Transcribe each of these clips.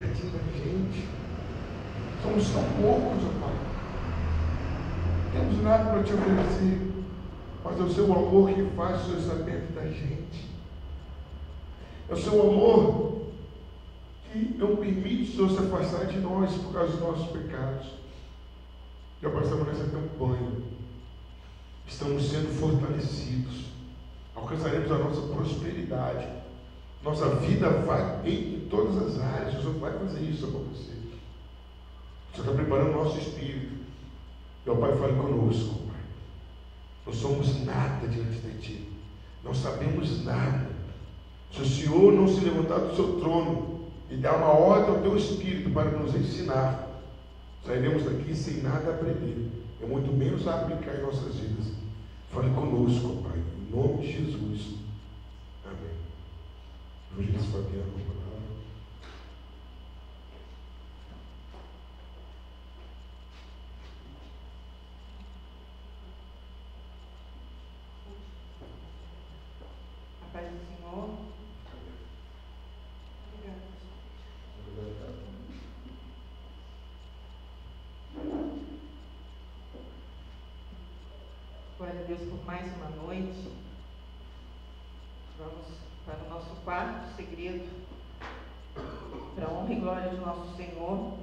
da gente. Somos tão poucos, ó Pai. Não temos nada para te oferecer, mas é o seu amor que faz o Senhor estar perto da gente. É o seu amor que não permite o Senhor se afastar de nós por causa dos nossos pecados. Já passamos nessa campanha. Estamos sendo fortalecidos. Alcançaremos a nossa prosperidade. Nossa vida vai em todas as áreas. O Senhor vai fazer isso para você. O Senhor está preparando o nosso espírito. Meu Pai, fale conosco, Pai. Não somos nada diante de Ti. Não sabemos nada. Se o Senhor não se levantar do seu trono e dar uma ordem ao teu espírito para nos ensinar, sairemos daqui sem nada aprender. É muito menos a aplicar em nossas vidas. Fale conosco, Pai. Em nome de Jesus. Amém. Evangelista Fabiano, com a palavra. A paz do Senhor. Obrigada. Glória a Deus por mais uma noite. Vamos para o nosso quarto segredo, para a honra e glória de nosso Senhor.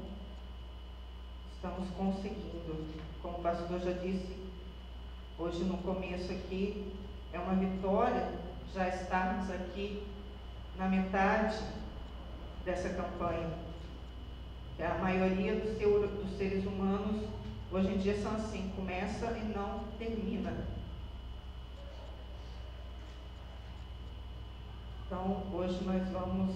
Estamos conseguindo, como o pastor já disse hoje no começo aqui, é uma vitória já estarmos aqui na metade dessa campanha. A maioria dos seres humanos hoje em dia são assim, começa e não termina. Então, hoje nós vamos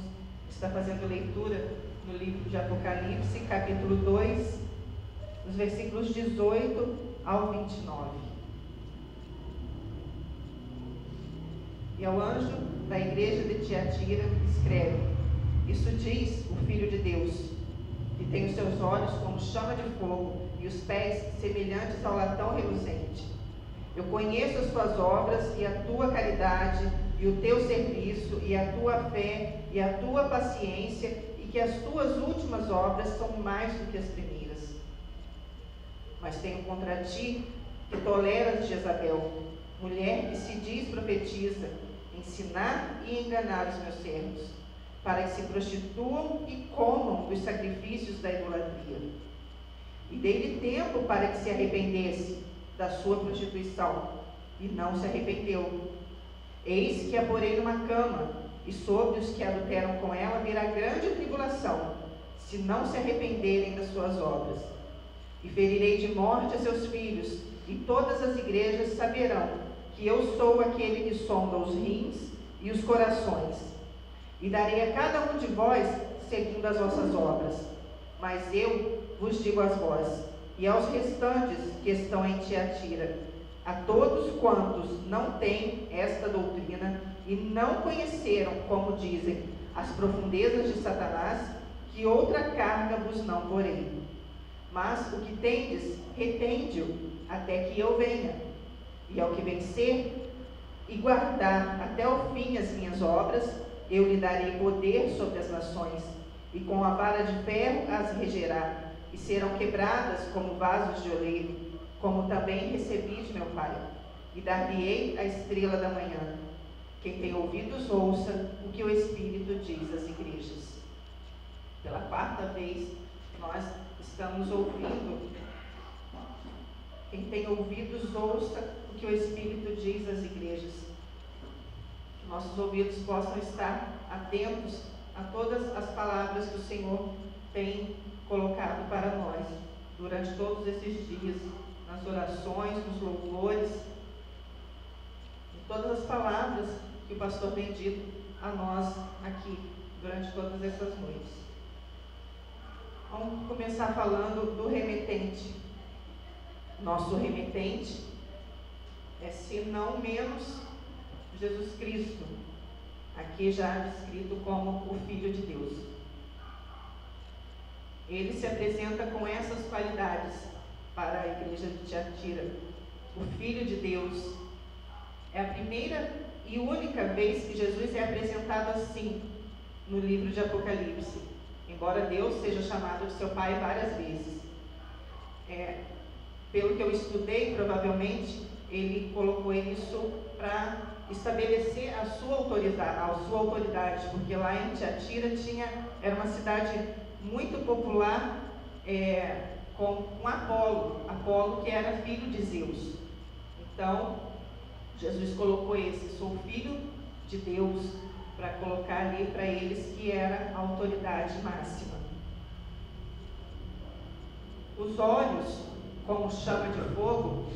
estar fazendo leitura no livro de Apocalipse, capítulo 2, os versículos 18 ao 29. E ao anjo da igreja de Tiatira escreve: Isso diz o Filho de Deus, que tem os seus olhos como chama de fogo e os pés semelhantes ao latão reluzente. Eu conheço as tuas obras e a tua caridade e o teu serviço e a tua fé e a tua paciência, e que as tuas últimas obras são mais do que as primeiras. Mas tenho contra ti que toleras Jezabel, mulher que se diz profetiza, ensinar e enganar os meus servos, para que se prostituam e comam dos sacrifícios da idolatria. E dei-lhe tempo para que se arrependesse da sua prostituição, e não se arrependeu. Eis que a porei numa cama, e sobre os que adulteram com ela virá grande tribulação, se não se arrependerem das suas obras. E ferirei de morte a seus filhos, e todas as igrejas saberão que eu sou aquele que sonda os rins e os corações. E darei a cada um de vós segundo as vossas obras. Mas eu vos digo a vós, e aos restantes que estão em Tiatira, a todos quantos não têm esta doutrina e não conheceram, como dizem, as profundezas de Satanás, que outra carga vos não porei. Mas o que tendes, retende-o, até que eu venha. E ao que vencer e guardar até o fim as minhas obras, eu lhe darei poder sobre as nações, e com a vara de ferro as regerá, e serão quebradas como vasos de oleiro, como também recebi de meu Pai, e dar-lhe-ei a estrela da manhã. Quem tem ouvidos, ouça o que o Espírito diz às igrejas. Pela quarta vez, nós estamos ouvindo. Quem tem ouvidos, ouça o que o Espírito diz às igrejas. Que nossos ouvidos possam estar atentos a todas as palavras que o Senhor tem colocado para nós durante todos esses dias, nas orações, nos louvores, em todas as palavras que o pastor tem dito a nós aqui durante todas essas noites. Vamos começar falando do remetente. Nosso remetente é, se não menos, Jesus Cristo, aqui já descrito como o Filho de Deus. Ele se apresenta com essas qualidades para a igreja de Tiatira. O Filho de Deus. É a primeira e única vez que Jesus é apresentado assim no livro de Apocalipse. embora Deus seja chamado de seu pai várias vezes. Pelo que eu estudei, provavelmente ele colocou isso para estabelecer a sua autoridade, porque lá em Tiatira era uma cidade muito popular, com um Apolo que era filho de Zeus. Então Jesus colocou sou filho de Deus, para colocar ali para eles que era a autoridade máxima. Os olhos, como chama de fogo,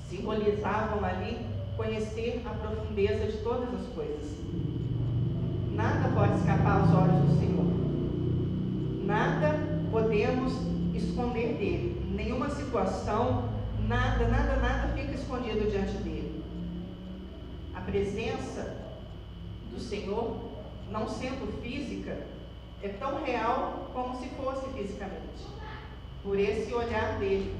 simbolizavam ali conhecer a profundeza de todas as coisas. Nada pode escapar aos olhos do Senhor. Nada podemos esconder dele. Nenhuma situação, nada fica escondido diante dele. A presença do Senhor, não sendo física, é tão real como se fosse fisicamente. Por esse olhar dele,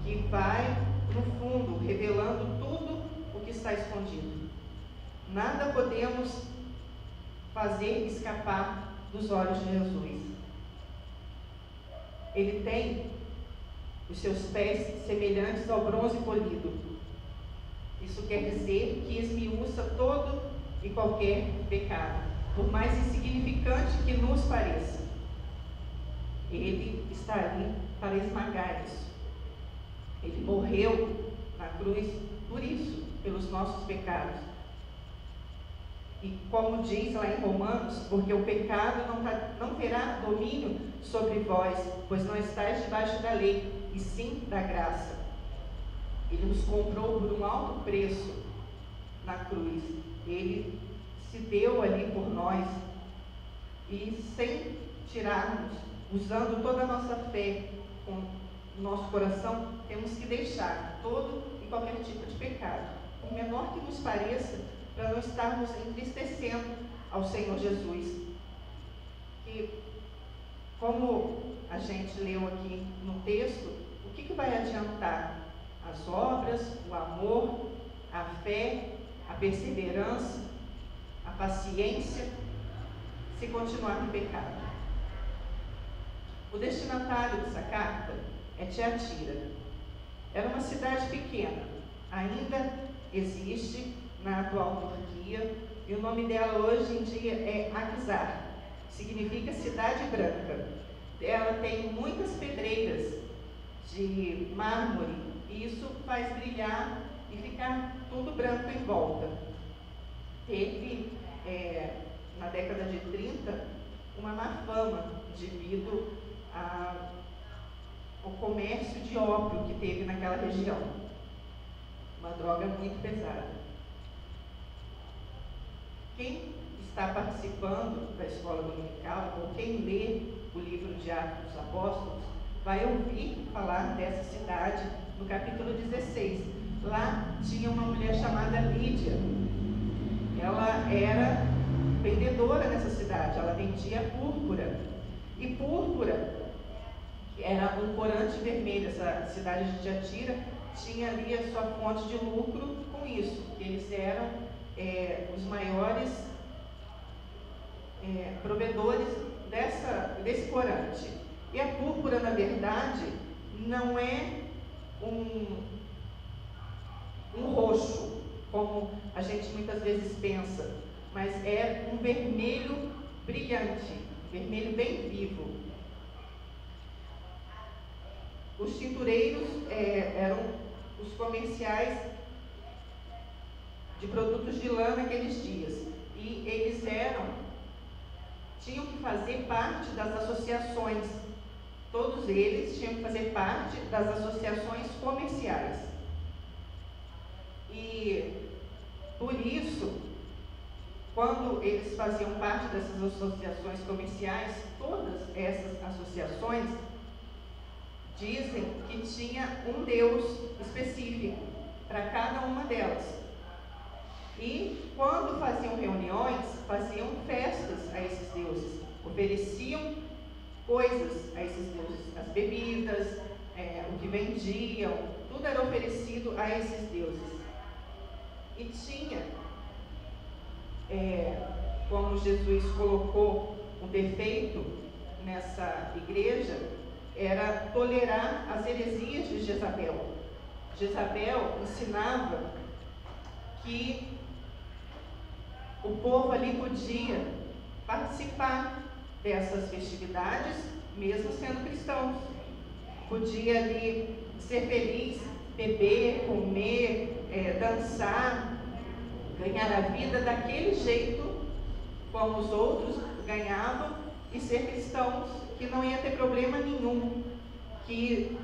que vai no fundo, revelando tudo o que está escondido. Nada podemos fazer escapar dos olhos de Jesus. Ele tem os seus pés semelhantes ao bronze polido. Isso quer dizer que esmiuça todo e qualquer pecado, por mais insignificante que nos pareça. Ele está ali para esmagar isso. Ele morreu na cruz por isso, pelos nossos pecados. E como diz lá em Romanos, porque o pecado não terá domínio sobre vós, pois não estáis debaixo da lei, e sim da graça. Ele nos comprou por um alto preço na cruz. Ele se deu ali por nós, e sem tirarmos, usando toda a nossa fé com o nosso coração, temos que deixar todo e qualquer tipo de pecado, por menor que nos pareça, para não estarmos entristecendo ao Senhor Jesus. E como a gente leu aqui no texto, o que vai adiantar? As obras, o amor, a fé, a perseverança, a paciência, se continuar no pecado. O destinatário dessa carta é Tiatira. Era uma cidade pequena, ainda existe na atual Turquia, e o nome dela hoje em dia é Akhisar, significa cidade branca. Ela tem muitas pedreiras de mármore, e isso faz brilhar e ficar tudo branco em volta. Teve, na década de 30, uma má fama devido ao comércio de ópio que teve naquela região. Uma droga muito pesada. Quem está participando da escola dominical, ou quem lê o livro de Atos dos Apóstolos, vai ouvir falar dessa cidade no capítulo 16. Lá tinha uma mulher chamada Lídia. Ela era vendedora nessa cidade, ela vendia púrpura. E púrpura era um corante vermelho. Essa cidade de Tiatira tinha ali a sua fonte de lucro com isso, que eles eram os maiores provedores desse corante. E a púrpura, na verdade, não é um roxo, como a gente muitas vezes pensa, mas é um vermelho brilhante, vermelho bem vivo. Os tintureiros eram os comerciais de produtos de lã naqueles dias, e eles tinham que fazer parte das associações. Todos eles tinham que fazer parte das associações comerciais. E por isso, quando eles faziam parte dessas associações comerciais, todas essas associações dizem que tinha um Deus específico para cada uma delas. E quando faziam reuniões, faziam festas a esses deuses, ofereciam coisas a esses deuses, as bebidas, o que vendiam, tudo era oferecido a esses deuses. E tinha, como Jesus colocou, um defeito nessa igreja era tolerar as heresias de Jezabel. Jezabel ensinava que o povo ali podia participar dessas festividades, mesmo sendo cristãos. Podia ali ser feliz, beber, comer, dançar, ganhar a vida daquele jeito como os outros ganhavam e ser cristãos, que não ia ter problema nenhum, que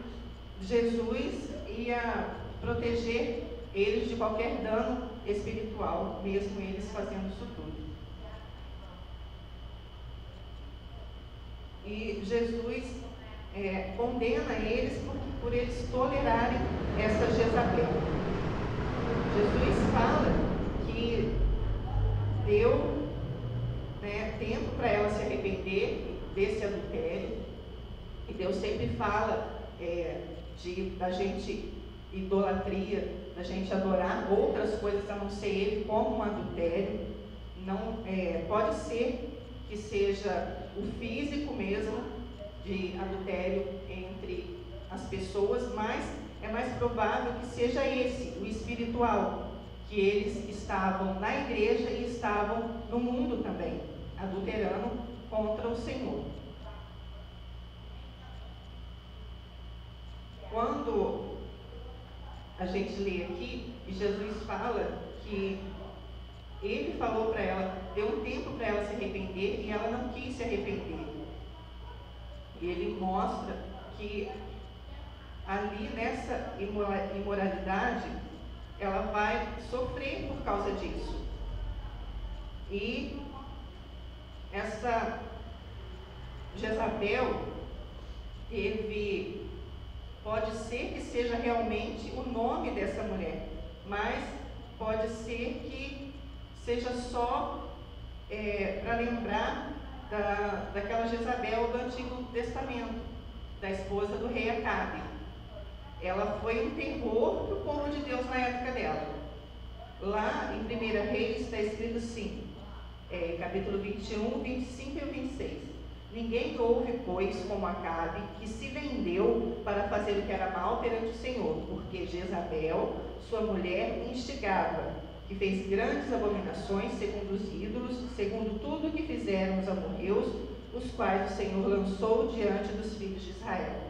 Jesus ia proteger eles de qualquer dano espiritual, mesmo eles fazendo isso tudo. E Jesus condena eles por eles tolerarem essa Jezabel. Jesus fala que deu tempo para ela se arrepender desse adultério, e Deus sempre fala da gente idolatria, da gente adorar outras coisas a não ser Ele, como um adultério. Não pode ser que seja o físico mesmo de adultério entre as pessoas, mas é mais provável que seja esse, o espiritual, que eles estavam na igreja e estavam no mundo também, adulterando contra o Senhor. Quando a gente lê aqui, e Jesus fala que Ele falou para ela, deu um tempo para ela se arrepender, e ela não quis se arrepender. E Ele mostra que ali nessa imoralidade, ela vai sofrer por causa disso. E essa Jezabel pode ser que seja realmente o nome dessa mulher, mas pode ser que seja só para lembrar daquela Jezabel do Antigo Testamento, da esposa do rei Acabe. Ela foi um terror para o povo de Deus na época dela. Lá em 1 Reis está escrito assim, capítulo 21, 25 e 26. Ninguém houve, pois, como Acabe, que se vendeu para fazer o que era mal perante o Senhor, porque Jezabel, sua mulher, instigava, que fez grandes abominações segundo os ídolos, segundo tudo o que fizeram os amorreus, os quais o Senhor lançou diante dos filhos de Israel.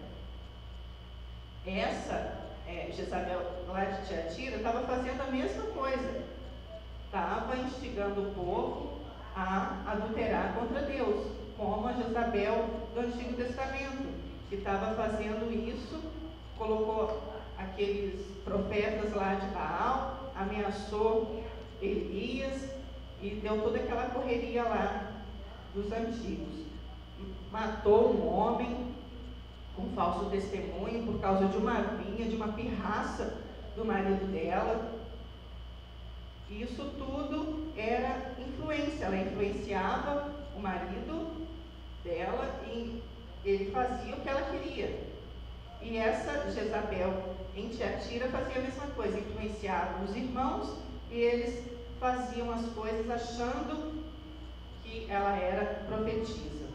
Essa Jezabel lá de Tiatira estava fazendo a mesma coisa, estava instigando o povo a adulterar contra Deus, como a Jezabel do Antigo Testamento, que estava fazendo isso, colocou aqueles profetas lá de Baal, ameaçou Elias e deu toda aquela correria lá dos antigos. Matou um homem com falso testemunho por causa de uma vinha, de uma pirraça do marido dela. E isso tudo era influência, ela influenciava o marido dela e ele fazia o que ela queria. E essa Jezabel em Tiatira fazia a mesma coisa, influenciava os irmãos e eles faziam as coisas achando que ela era profetisa.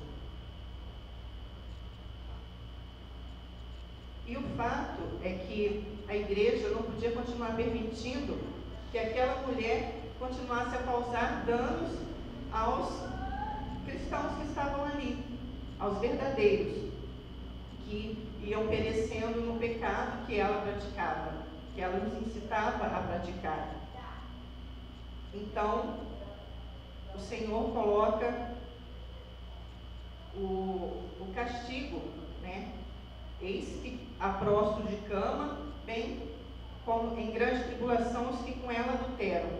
E o fato é que a igreja não podia continuar permitindo que aquela mulher continuasse a causar danos aos cristãos que estavam ali, aos verdadeiros, que iam perecendo no pecado que ela praticava, que ela nos incitava a praticar. Então, o Senhor coloca o castigo, né? Eis que a prostro de cama, bem como em grande tribulação os que com ela adulteram.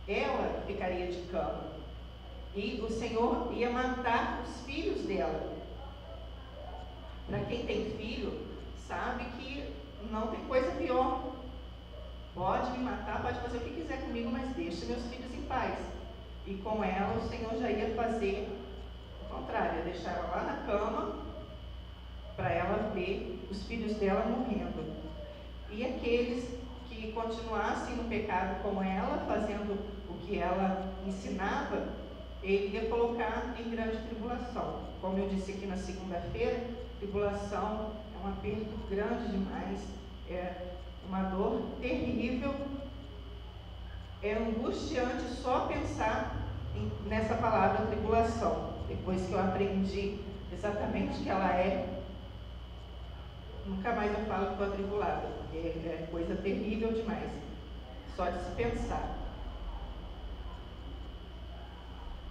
Ela ficaria de cama, e o Senhor ia matar os filhos dela. Para quem tem filho, sabe que não tem coisa pior. Pode me matar, pode fazer o que quiser comigo, mas deixa meus filhos em paz. E com ela o Senhor já ia fazer o contrário, ia deixar ela lá na cama, para ela ver os filhos dela morrendo. E aqueles que continuassem no pecado como ela, fazendo o que ela ensinava, ele ia colocar em grande tribulação. Como eu disse aqui na segunda-feira, tribulação é um aperto grande demais, é uma dor terrível, é angustiante só pensar nessa palavra tribulação. Depois que eu aprendi exatamente o que ela é, nunca mais eu falo que estou atribulada, porque é coisa terrível demais, só de se pensar.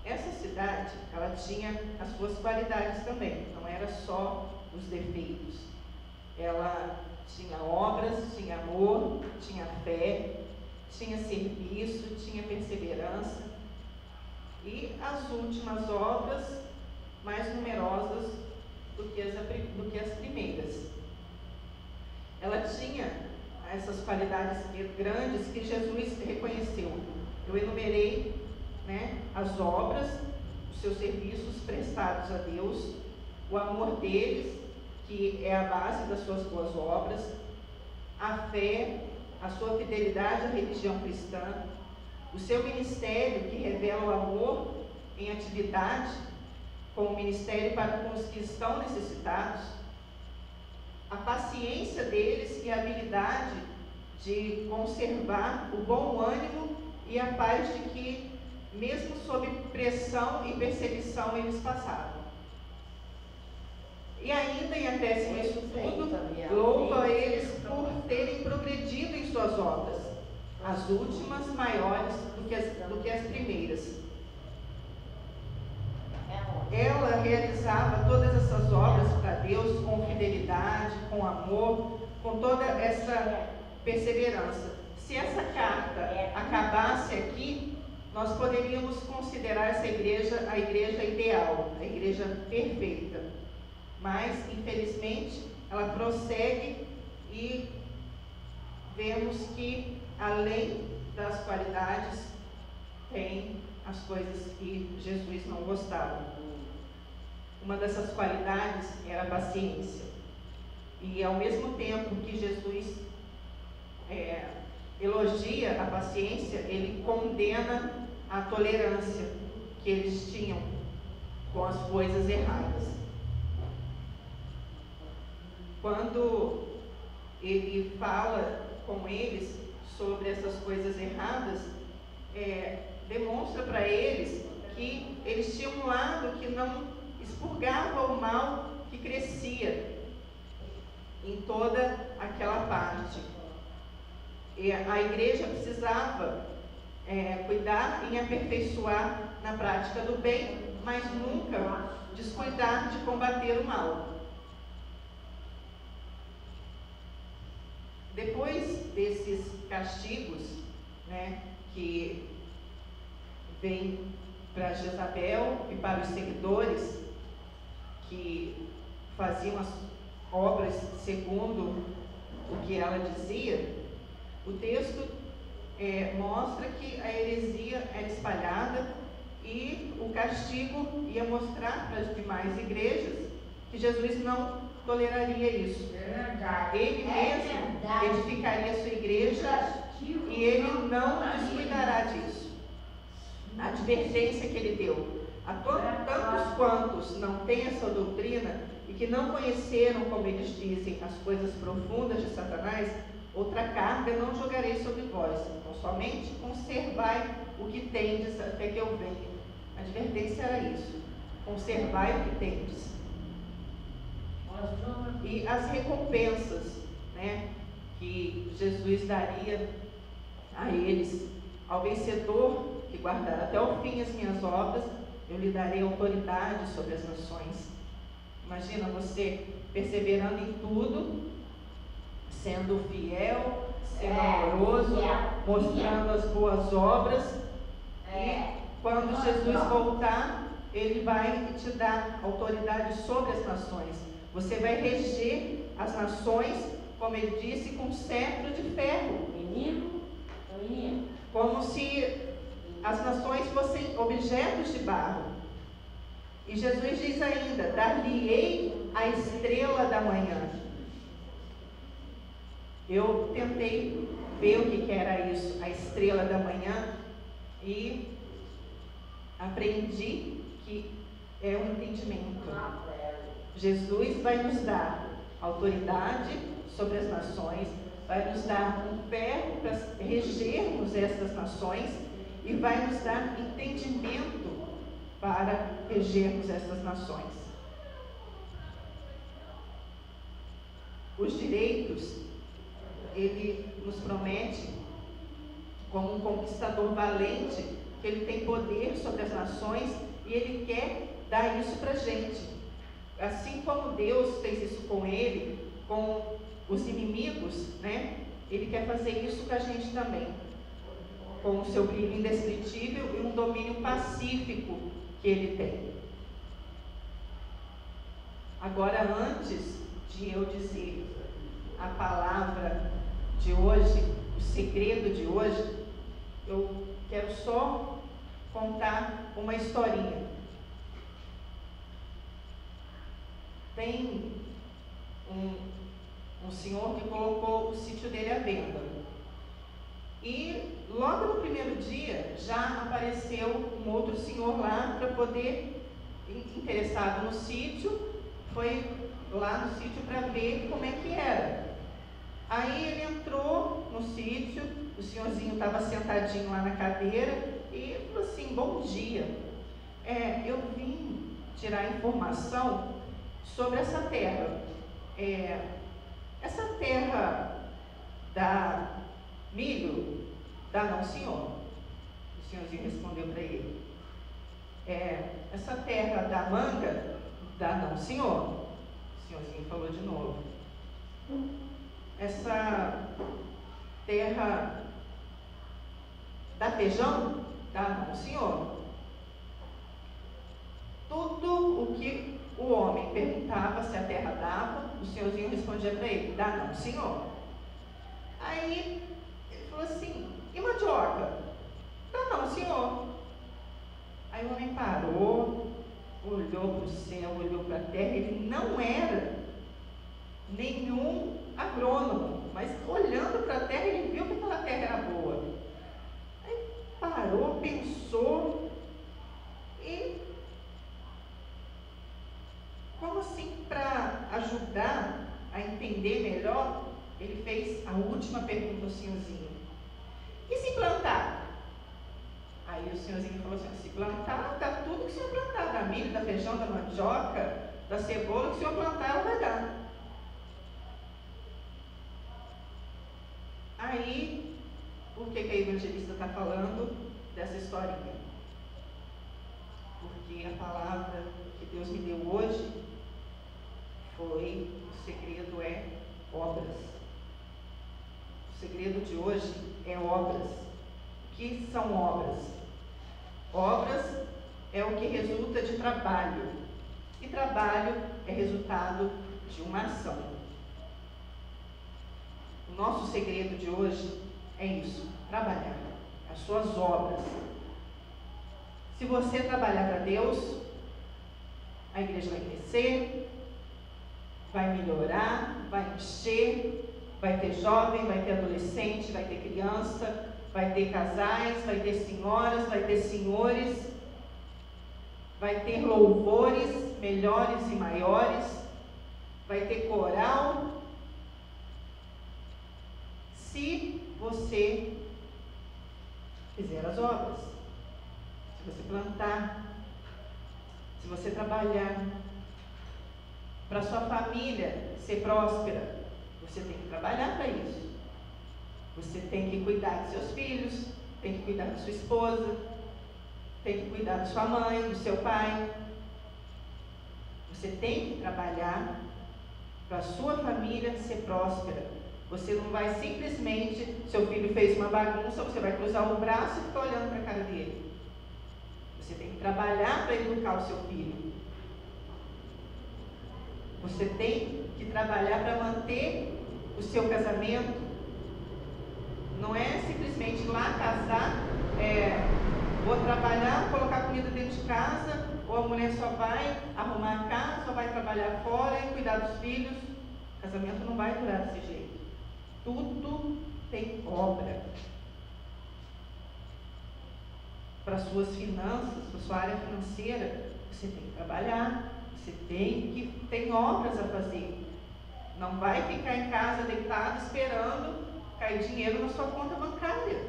Essa cidade, ela tinha as suas qualidades também, não era só os defeitos. Ela tinha obras, tinha amor, tinha fé, tinha serviço, tinha perseverança. E as últimas obras, mais numerosas do que as primeiras. Ela tinha essas qualidades grandes que Jesus reconheceu. Eu enumerei, as obras, os seus serviços prestados a Deus, o amor deles, que é a base das suas boas obras, a fé, a sua fidelidade à religião cristã, o seu ministério, que revela o amor em atividade, como ministério para com os que estão necessitados, a paciência deles e a habilidade de conservar o bom ânimo e a paz de que, mesmo sob pressão e perseguição, eles passavam. E ainda, em acréscimo a isso tudo, louva eles por terem progredido em suas obras, as últimas maiores do que as primeiras. Ela realizava todas essas obras para Deus com fidelidade, com amor, com toda essa perseverança. Se essa carta acabasse aqui, nós poderíamos considerar essa igreja a igreja ideal, a igreja perfeita. Mas, infelizmente, ela prossegue e vemos que, além das qualidades, tem as coisas que Jesus não gostava. Uma dessas qualidades era a paciência. E, ao mesmo tempo que Jesus elogia a paciência, ele condena a tolerância que eles tinham com as coisas erradas. Quando ele fala com eles sobre essas coisas erradas, demonstra para eles que eles tinham um lado que não expurgava o mal que crescia em toda aquela parte. E a igreja precisava cuidar em aperfeiçoar na prática do bem, mas nunca descuidar de combater o mal. Depois desses castigos, que vem para Jezabel e para os seguidores que faziam as obras segundo o que ela dizia, o texto mostra que a heresia era espalhada e o castigo ia mostrar para as demais igrejas que Jesus não toleraria isso. Ele mesmo edificaria a sua igreja e ele não descuidará disso. A advertência que ele deu a tantos quantos não têm essa doutrina e que não conheceram, como eles dizem, as coisas profundas de Satanás, outra carga não jogarei sobre vós, então somente conservai o que tendes até que eu venha. A advertência era isso: conservai o que tendes. E as recompensas, que Jesus daria a eles: ao vencedor que guardar até o fim as minhas obras, eu lhe darei autoridade sobre as nações. Imagina você perseverando em tudo, sendo fiel, sendo amoroso, mostrando as boas obras, e quando Jesus voltar, ele vai te dar autoridade sobre as nações. Você vai reger as nações, como ele disse, com cetro de ferro. Como se as nações fossem objetos de barro. E Jesus diz ainda: dar-lhe-ei a estrela da manhã. Eu tentei ver o que era isso, a estrela da manhã, e Aprendi que é um entendimento. Jesus vai nos dar autoridade sobre as nações, vai nos dar um pé para regermos essas nações e vai nos dar entendimento para regermos essas nações. Os direitos, ele nos promete, como um conquistador valente, que ele tem poder sobre as nações e ele quer dar isso para a gente. Assim como Deus fez isso com ele, com os inimigos, né? Ele quer fazer isso com a gente também, com o seu brilho indescritível e um domínio pacífico que ele tem. Agora, antes de eu dizer a palavra de hoje, o segredo de hoje, eu quero só contar uma historinha. Tem um senhor que colocou o sítio dele à venda. E logo no primeiro dia já apareceu um outro senhor lá para poder, interessado no sítio, foi lá no sítio para ver como é que era. Aí ele entrou no sítio, o senhorzinho estava sentadinho lá na cadeira e falou assim: bom dia, eu vim tirar informação sobre essa terra. Essa terra dá milho? Dá não, senhor. O senhorzinho respondeu para ele. Essa terra dá manga? Dá não, senhor. O senhorzinho falou de novo. Essa terra dá feijão? Dá não, senhor. Tudo o que o homem perguntava se a terra dava, o senhorzinho respondia para ele: dá não, senhor. Aí ele falou assim: e mandioca? Dá não, senhor. Aí o homem parou, olhou para o céu, olhou para a terra. Ele não era nenhum agrônomo, mas olhando para a terra ele viu que aquela terra era boa. Aí parou, pensou e, como assim, para ajudar a entender melhor, ele fez a última pergunta ao senhorzinho: e se plantar? Aí o senhorzinho falou assim: se plantar, dá tudo que o senhor plantar, da milho, da feijão, da mandioca, da cebola, que o senhor plantar, ela vai dar. Aí, por que a evangelista está falando dessa historinha? Porque a palavra que Deus me deu hoje foi: o segredo é obras. O segredo de hoje é obras. O que são obras? Obras é o que resulta de trabalho. E trabalho é resultado de uma ação. O nosso segredo de hoje é isso: trabalhar, as suas obras. Se você trabalhar para Deus, a igreja vai crescer, vai melhorar, vai encher, vai ter jovem, vai ter adolescente, vai ter criança, vai ter casais, vai ter senhoras, vai ter senhores, vai ter louvores melhores e maiores, vai ter coral. Se você fizer as obras, se você plantar, se você trabalhar para sua família ser próspera, você tem que trabalhar para isso. Você tem que cuidar dos seus filhos, tem que cuidar da sua esposa, tem que cuidar da sua mãe, do seu pai. Você tem que trabalhar para a sua família ser próspera. Você não vai simplesmente, seu filho fez uma bagunça, você vai cruzar o braço e ficar olhando para a cara dele. Você tem que trabalhar para educar o seu filho. Você tem que trabalhar para manter o seu casamento. Não é simplesmente ir lá casar, vou trabalhar, colocar comida dentro de casa, ou a mulher só vai arrumar a casa, só vai trabalhar fora e cuidar dos filhos. O casamento não vai durar desse jeito. Tudo tem obra. para as suas finanças, para a sua área financeira, você tem que trabalhar, você tem obras a fazer. Não vai ficar em casa deitado esperando cair dinheiro na sua conta bancária.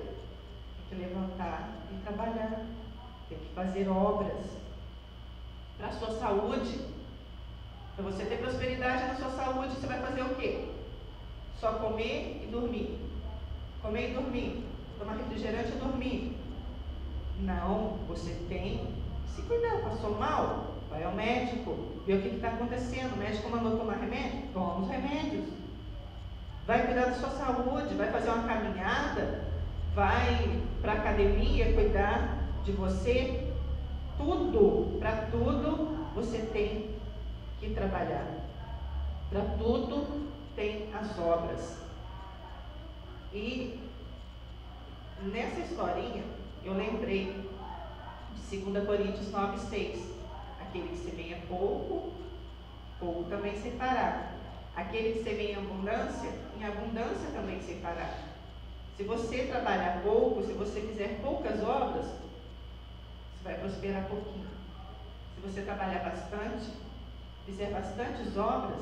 Tem que levantar e trabalhar, tem que fazer obras para a sua saúde. Para você ter prosperidade na sua saúde, você vai fazer o quê? Só comer e dormir. Comer e dormir. Tomar refrigerante e dormir. Não, você tem que se cuidar. Passou mal? Vai ao médico, vê o que está acontecendo. O médico mandou tomar remédio? Toma os remédios. Vai cuidar da sua saúde, vai fazer uma caminhada, vai para a academia cuidar de você. Tudo, para tudo, você tem que trabalhar. Para tudo tem as obras. E nessa historinha eu lembrei de 2 Coríntios 9:6. Aquele que semeia pouco, pouco também ceifará. Aquele que semeia em abundância também ceifará. Se você trabalhar pouco, se você fizer poucas obras, você vai prosperar pouquinho. Se você trabalhar bastante, fizer bastantes obras,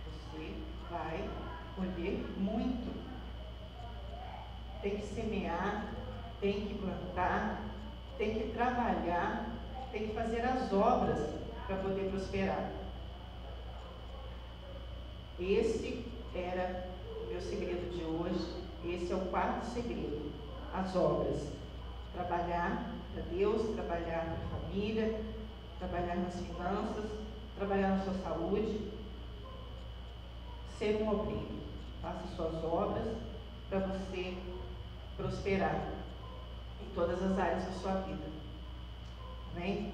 você vai colher muito. Tem que semear, tem que plantar, tem que trabalhar, tem que fazer as obras para poder prosperar. Esse era o meu segredo de hoje. Esse é o 4º segredo: as obras. Trabalhar para Deus, trabalhar para a família, trabalhar nas finanças, trabalhar na sua saúde, ser um obreiro. Faça suas obras para você prosperar em todas as áreas da sua vida. Amém?